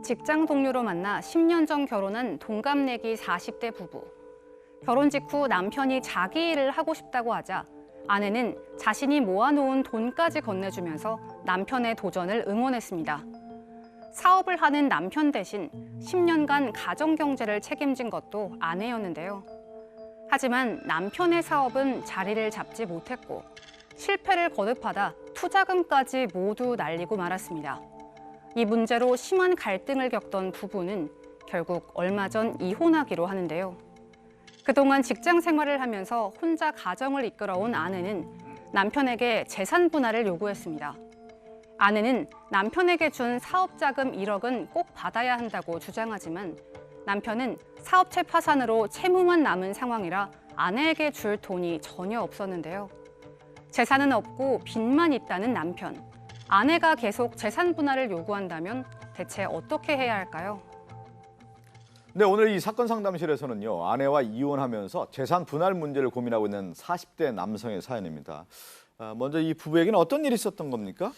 직장 동료로 만나 10년 전 결혼한 동갑내기 40대 부부. 결혼 직후 남편이 자기 일을 하고 싶다고 하자 아내는 자신이 모아놓은 돈까지 건네주면서 남편의 도전을 응원했습니다. 사업을 하는 남편 대신 10년간 가정 경제를 책임진 것도 아내였는데요. 하지만 남편의 사업은 자리를 잡지 못했고 실패를 거듭하다 투자금까지 모두 날리고 말았습니다. 이 문제로 심한 갈등을 겪던 부부는 결국 얼마 전 이혼하기로 하는데요. 그동안 직장 생활을 하면서 혼자 가정을 이끌어온 아내는 남편에게 재산 분할을 요구했습니다. 아내는 남편에게 준 사업자금 1억은 꼭 받아야 한다고 주장하지만 남편은 사업체 파산으로 채무만 남은 상황이라 아내에게 줄 돈이 전혀 없었는데요. 재산은 없고 빚만 있다는 남편. 아내가 계속 재산 분할을 요구한다면 대체 어떻게 해야 할까요? 네, 오늘 이 사건 상담실에서는요, 아내와 이혼하면서 재산 분할 문제를 고민하고 있는 40대 남성의 사연입니다. 먼저 이 부부에게는 어떤 일이 있었던 겁니까?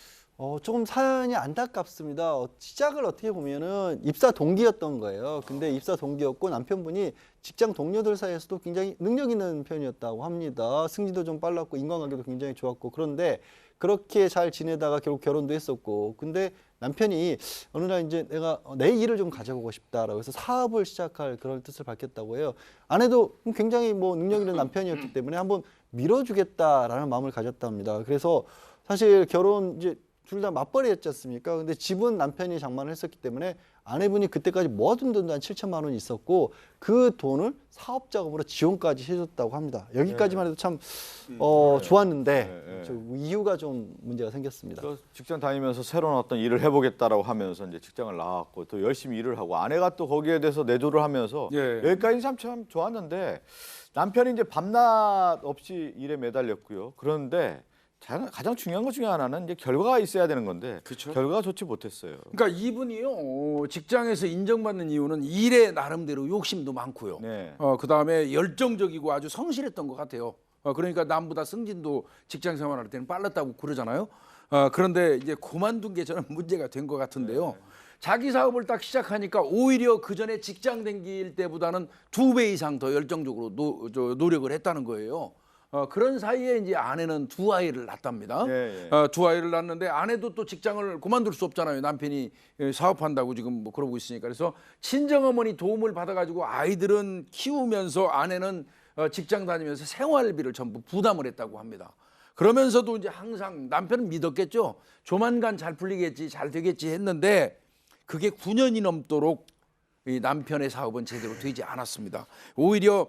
조금 사연이 안타깝습니다. 시작을 어떻게 보면은 입사 동기였던 거예요. 근데 입사 동기였고 남편분이 직장 동료들 사이에서도 굉장히 능력 있는 편이었다고 합니다. 승진도 좀 빨랐고 인간관계도 굉장히 좋았고, 그런데 그렇게 잘 지내다가 결국 결혼도 했었고, 근데 남편이 어느 날 이제 내가 내 일을 좀 가져보고 싶다라고 해서 사업을 시작할 그런 뜻을 밝혔다고 해요. 아내도 굉장히 능력 있는 남편이었기 때문에 한번 밀어주겠다라는 마음을 가졌답니다. 그래서 사실 결혼 이제 둘 다 맞벌이였지 않습니까? 근데 집은 남편이 장만을 했었기 때문에 아내분이 그때까지 모아둔 돈도 한 7천만 원이 있었고 그 돈을 사업 자금으로 지원까지 해줬다고 합니다. 여기까지만 해도 참 좋았는데 이유가 좀 문제가 생겼습니다. 직장 다니면서 새로운 어떤 일을 해보겠다라고 하면서 이제 직장을 나왔고 또 열심히 일을 하고 아내가 또 거기에 대해서 내조를 하면서 여기까지는 참 좋았는데 남편이 이제 밤낮 없이 일에 매달렸고요. 그런데 가장 중요한 것 중에 하나는 이제 결과가 있어야 되는 건데 그쵸? 결과가 좋지 못했어요. 그러니까 이분이요, 직장에서 인정받는 이유는 일에 나름대로 욕심도 많고요. 네. 그다음에 열정적이고 아주 성실했던 것 같아요. 그러니까 남보다 승진도 직장 생활할 때는 빨랐다고 그러잖아요. 그런데 이제 그만둔 게 저는 문제가 된 것 같은데요. 자기 사업을 딱 시작하니까 오히려 그 전에 직장 다닐 때보다는 2배 이상 더 열정적으로 노력을 했다는 거예요. 그런 사이에 이제 아내는 2아이를 낳답니다. 예. 2아이를 낳는데 아내도 또 직장을 그만둘 수 없잖아요. 남편이 사업한다고 지금 그러고 있으니까. 그래서 친정어머니 도움을 받아가지고 아이들은 키우면서 아내는 직장 다니면서 생활비를 전부 부담을 했다고 합니다. 그러면서도 이제 항상 남편은 믿었겠죠. 조만간 잘 풀리겠지, 잘 되겠지 했는데 그게 9년이 넘도록 이 남편의 사업은 제대로 되지 않았습니다. 오히려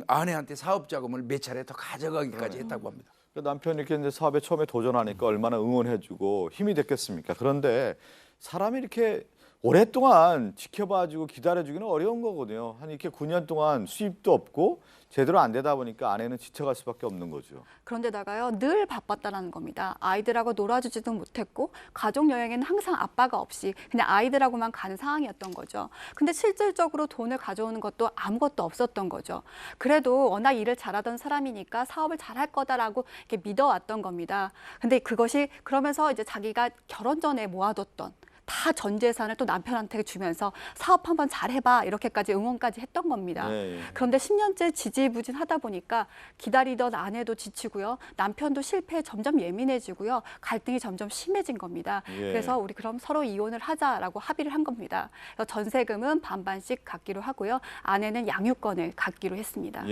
아내한테 사업 자금을 몇 차례 더 가져가기까지 했다고 합니다. 남편이 이렇게 이제 사업에 처음에 도전하니까 얼마나 응원해주고 힘이 됐겠습니까? 그런데 사람이 이렇게 오랫동안 지켜봐주고 기다려주기는 어려운 거거든요. 한 이렇게 9년 동안 수입도 없고 제대로 안 되다 보니까 아내는 지쳐갈 수밖에 없는 거죠. 그런데다가요, 늘 바빴다라는 겁니다. 아이들하고 놀아주지도 못했고 가족 여행에는 항상 아빠가 없이 그냥 아이들하고만 가는 상황이었던 거죠. 근데 실질적으로 돈을 가져오는 것도 아무것도 없었던 거죠. 그래도 워낙 일을 잘하던 사람이니까 사업을 잘할 거다라고 이렇게 믿어왔던 겁니다. 근데 그것이 그러면서 이제 자기가 결혼 전에 모아뒀던 다 전 재산을 또 남편한테 주면서 사업 한번 잘해봐 이렇게까지 응원까지 했던 겁니다. 그런데 10년째 지지부진하다 보니까 기다리던 아내도 지치고요. 남편도 실패에 점점 예민해지고요. 갈등이 점점 심해진 겁니다. 그래서 우리 그럼 서로 이혼을 하자라고 합의를 한 겁니다. 그래서 전세금은 반반씩 갖기로 하고요. 아내는 양육권을 갖기로 했습니다.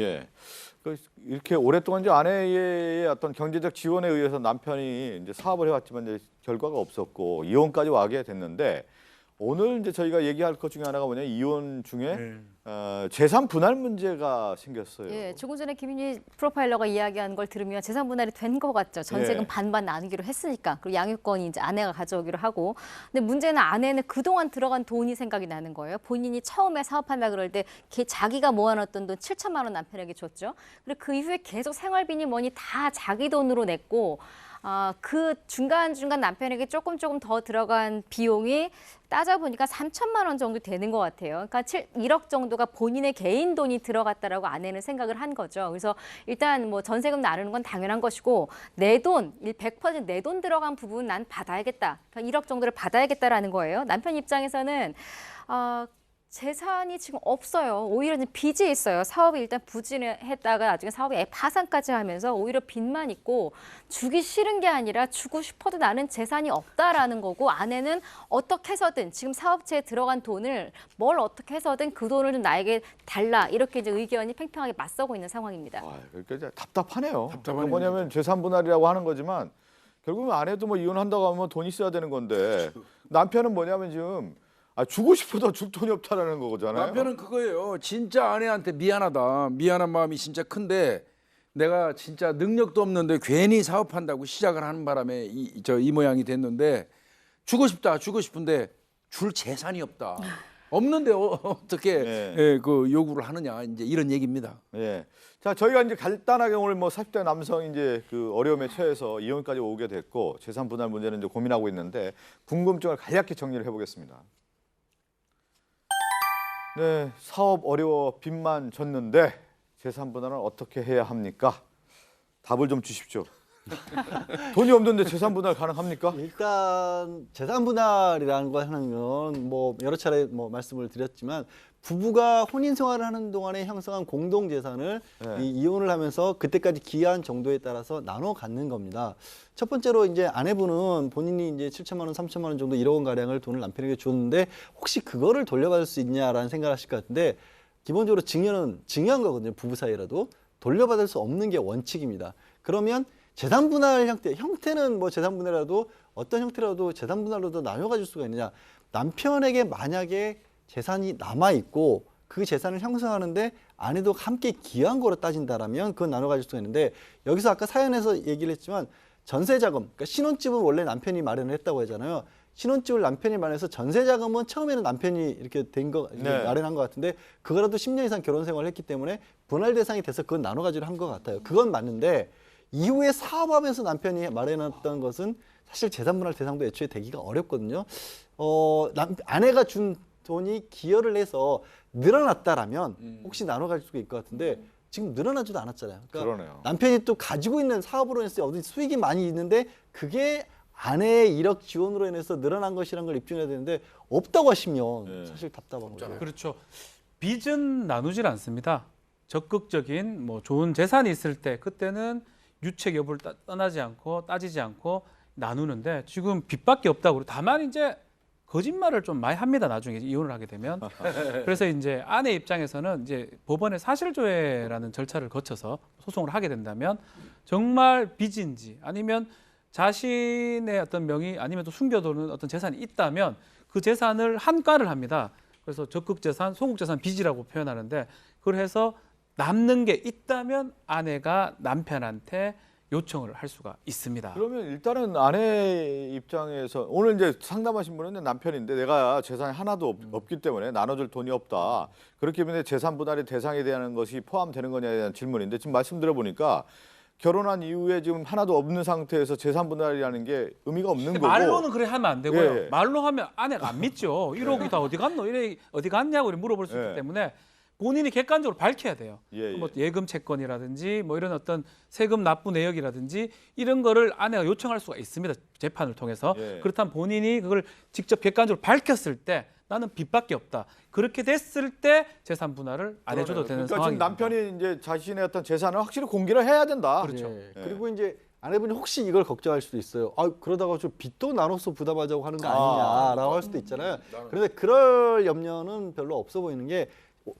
이렇게 오랫동안 이제 아내의 어떤 경제적 지원에 의해서 남편이 이제 사업을 해왔지만 이제 결과가 없었고 이혼까지 와게 됐는데 오늘 이제 저희가 얘기할 것 중에 하나가 뭐냐 이혼 중에 재산 분할 문제가 생겼어요. 예, 조금 전에 김윤희 프로파일러가 이야기한 걸 들으면 재산 분할이 된 것 같죠. 전세금 반반 나누기로 했으니까. 그리고 양육권이 이제 아내가 가져오기로 하고. 근데 문제는 아내는 그동안 들어간 돈이 생각이 나는 거예요. 본인이 처음에 사업한다 그럴 때 자기가 모아놨던 돈 7천만 원 남편에게 줬죠. 그리고 그 이후에 계속 생활비니 뭐니 다 자기 돈으로 냈고 그 중간중간 남편에게 조금 더 들어간 비용이 따져보니까 3천만 원 정도 되는 것 같아요. 그러니까 1억 정도가 본인의 개인 돈이 들어갔다라고 아내는 생각을 한 거죠. 그래서 일단 뭐 전세금 나누는 건 당연한 것이고 내 돈, 100% 내 돈 들어간 부분 난 받아야겠다. 그러니까 1억 정도를 받아야겠다라는 거예요. 남편 입장에서는 재산이 지금 없어요. 오히려 빚이 있어요. 사업이 일단 부진했다가 나중에 사업이 파산까지 하면서 오히려 빚만 있고 주기 싫은 게 아니라 주고 싶어도 나는 재산이 없다라는 거고 아내는 어떻게 해서든 지금 사업체에 들어간 돈을 뭘 어떻게 해서든 그 돈을 좀 나에게 달라 이렇게 이제 의견이 팽팽하게 맞서고 있는 상황입니다. 그러니까 이제 답답하네요. 답답하네요. 뭐냐면 재산 분할이라고 하는 거지만 결국은 아내도 뭐 이혼한다고 하면 돈 있어야 되는 건데 남편은 뭐냐면 지금 주고 싶어도 줄 돈이 없다라는 거잖아요. 남편은 그거예요. 진짜 아내한테 미안하다. 미안한 마음이 진짜 큰데 내가 진짜 능력도 없는데 괜히 사업한다고 시작을 하는 바람에 이 모양이 됐는데 주고 싶은데 줄 재산이 없다. 없는데 어떻게 그 요구를 하느냐 이제 이런 얘기입니다. 예. 자, 저희가 이제 간단하게 오늘 뭐 40대 남성 이제 그 어려움에 처해서 이혼까지 오게 됐고 재산 분할 문제는 이제 고민하고 있는데 궁금증을 간략히 정리를 해보겠습니다. 네, 사업 어려워 빚만 졌는데 재산 분할은 어떻게 해야 합니까? 답을 좀 주십시오. 돈이 없는데 재산 분할 가능합니까? 일단 재산 분할이라는 거 하는 건 뭐 여러 차례 뭐 말씀을 드렸지만 부부가 혼인 생활을 하는 동안에 형성한 공동 재산을 이혼을 하면서 그때까지 기한 정도에 따라서 나눠 갖는 겁니다. 첫 번째로 이제 아내분은 본인이 이제 7천만 원, 3천만 원 정도 1억 원 가량을 돈을 남편에게 줬는데 혹시 그거를 돌려받을 수 있냐라는 생각을 하실 것 같은데 기본적으로 증여는 증여한 거거든요. 부부 사이라도 돌려받을 수 없는 게 원칙입니다. 그러면 재산 분할 형태는 뭐 재산 분할이라도 어떤 형태라도 재산 분할로도 나눠 가질 수가 있느냐. 남편에게 만약에 재산이 남아 있고 그 재산을 형성하는데 아내도 함께 기여한 거로 따진다라면 그건 나눠 가질 수가 있는데 여기서 아까 사연에서 얘기를 했지만 전세자금, 그러니까 신혼집은 원래 남편이 마련을 했다고 하잖아요. 신혼집을 남편이 마련해서 전세자금은 처음에는 남편이 이렇게 마련한 것 같은데 그거라도 10년 이상 결혼 생활을 했기 때문에 분할 대상이 돼서 그건 나눠 가지로 한 것 같아요. 그건 맞는데 이후에 사업하면서 남편이 마련했던 것은 사실 재산 분할 대상도 애초에 되기가 어렵거든요. 아내가 준 돈이 기여를 해서 늘어났다라면 혹시 나눠 가질 수가 있을 것 같은데 지금 늘어나지도 않았잖아요. 그러니까 그러네요. 남편이 또 가지고 있는 사업으로 인해서 어디 수익이 많이 있는데 그게 아내의 1억 지원으로 인해서 늘어난 것이라는 걸 입증해야 되는데 없다고 하시면 사실 답답한 거죠. 그렇죠. 빚은 나누질 않습니다. 적극적인 뭐 좋은 재산이 있을 때 그때는 유책 여부를 떠나지 않고 따지지 않고 나누는데 지금 빚밖에 없다고. 다만 이제 거짓말을 좀 많이 합니다. 나중에 이혼을 하게 되면. 그래서 이제 아내 입장에서는 이제 법원의 사실조회라는 절차를 거쳐서 소송을 하게 된다면 정말 빚인지 아니면 자신의 어떤 명의 아니면 또 숨겨두는 어떤 재산이 있다면 그 재산을 한가를 합니다. 그래서 적극재산, 소극재산, 빚이라고 표현하는데 그걸 해서 남는 게 있다면 아내가 남편한테 요청을 할 수가 있습니다. 그러면 일단은 아내 입장에서 오늘 이제 상담하신 분은 남편인데 내가 재산이 하나도 없기 때문에 나눠줄 돈이 없다. 그렇기 때문에 재산 분할의 대상에 대한 것이 포함되는 거냐에 대한 질문인데 지금 말씀 들어보니까 결혼한 이후에 지금 하나도 없는 상태에서 재산 분할이라는 게 의미가 없는 거고. 말로는 그래 하면 안 되고요. 예. 말로 하면 아내가 안 믿죠. 1억이 다 어디 갔노? 이래 어디 갔냐고 물어볼 수 있기 때문에 본인이 객관적으로 밝혀야 돼요. 뭐 예금 채권이라든지 뭐 이런 어떤 세금 납부 내역이라든지 이런 거를 아내가 요청할 수가 있습니다. 재판을 통해서. 그렇다면 본인이 그걸 직접 객관적으로 밝혔을 때 나는 빚밖에 없다. 그렇게 됐을 때 재산 분할을 안 해줘도 되는 그러니까 상황입니다. 지금 남편이 이제 자신의 어떤 재산을 확실히 공개를 해야 된다. 그렇죠. 그리고 이제 아내분이 혹시 이걸 걱정할 수도 있어요. 그러다가 좀 빚도 나눠서 부담하자고 하는 거 아니냐라고 할 수도 있잖아요. 그런데 그럴 염려는 별로 없어 보이는 게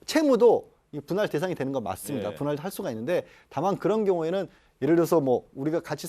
채무도 분할 대상이 되는 건 맞습니다. 분할할 수가 있는데 다만 그런 경우에는 예를 들어서 뭐 우리가 같이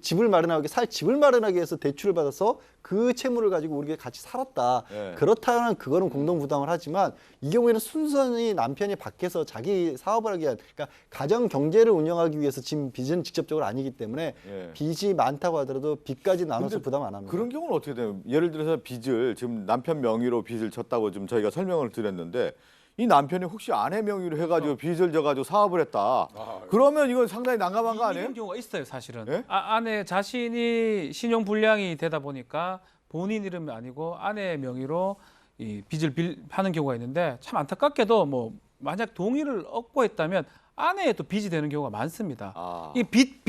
집을 마련하기 집을 마련하기 위해서 대출을 받아서 그 채무를 가지고 우리가 같이 살았다. 그렇다면 그거는 공동 부담을 하지만 이 경우에는 순전히 남편이 밖에서 자기 사업을 하기 위한 그러니까 가정 경제를 운영하기 위해서 지금 빚은 직접적으로 아니기 때문에 빚이 많다고 하더라도 빚까지 나눠서 부담 안 합니다. 그런 경우는 어떻게 돼요? 예를 들어서 빚을 지금 남편 명의로 빚을 졌다고 좀 저희가 설명을 드렸는데 이 남편이 혹시 아내 명의로 해가지고 빚을 져가지고 사업을 했다. 그러면 이건 상당히 난감한 거 아니에요? 이런 경우가 있어요, 사실은. 예? 아내 자신이 신용 불량이 되다 보니까 본인 이름이 아니고 아내 명의로 이 빚을 파는 경우가 있는데 참 안타깝게도 뭐 만약 동의를 얻고 했다면 아내의 또 빚이 되는 경우가 많습니다. 아. 이 빚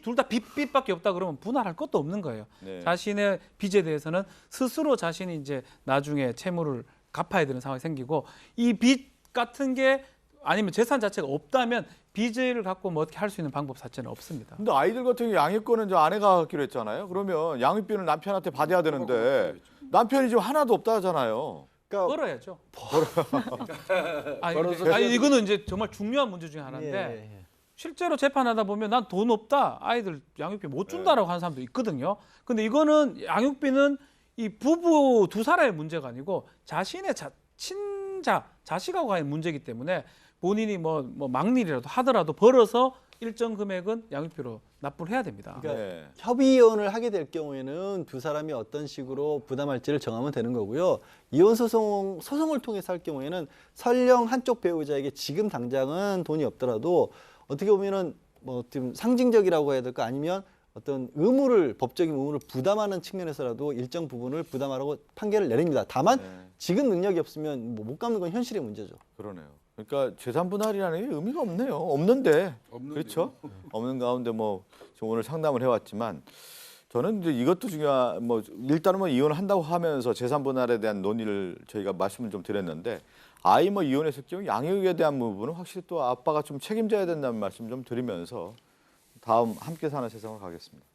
둘 다 빚밖에 없다 그러면 분할할 것도 없는 거예요. 네. 자신의 빚에 대해서는 스스로 자신이 이제 나중에 채무를 갚아야 되는 상황이 생기고 이 빚 같은 게 아니면 재산 자체가 없다면 빚을 갖고 뭐 어떻게 할 수 있는 방법 자체는 없습니다. 근데 아이들 같은 경우 양육권은 저 아내가 갖기로 했잖아요. 그러면 양육비는 남편한테 받아야 되는데 남편이 지금 하나도 없다 하잖아요. 그러니까 벌어야죠. 아니, 이거는 이제 정말 중요한 문제 중에 하나인데 실제로 재판하다 보면 난 돈 없다, 아이들 양육비 못 준다라고 하는 사람도 있거든요. 근데 이거는 양육비는 이 부부 두 사람의 문제가 아니고 자신의 친자, 자식하고 관한 문제이기 때문에 본인이 뭐 막일이라도 하더라도 벌어서 일정 금액은 양육비로 납부를 해야 됩니다. 그러니까 네. 협의 이혼을 하게 될 경우에는 두 사람이 어떤 식으로 부담할지를 정하면 되는 거고요. 이혼 소송을 통해서 할 경우에는 설령 한쪽 배우자에게 지금 당장은 돈이 없더라도 어떻게 보면은 뭐 좀 상징적이라고 해야 될까 아니면 어떤 법적인 의무를 부담하는 측면에서라도 일정 부분을 부담하라고 판결을 내립니다. 다만 네. 지금 능력이 없으면 못 갚는 건 현실의 문제죠. 그러네요. 그러니까 재산 분할이라는 게 의미가 없네요. 없는데. 그렇죠? 없는 가운데 뭐 지금 오늘 상담을 해왔지만 저는 이제 이것도 중요한 뭐 일단은 뭐 이혼을 한다고 하면서 재산 분할에 대한 논의를 저희가 말씀을 좀 드렸는데 아이 뭐 이혼했을 경우 양육에 대한 부분은 확실히 또 아빠가 좀 책임져야 된다는 말씀 좀 드리면서 다음 함께 사는 세상으로 가겠습니다.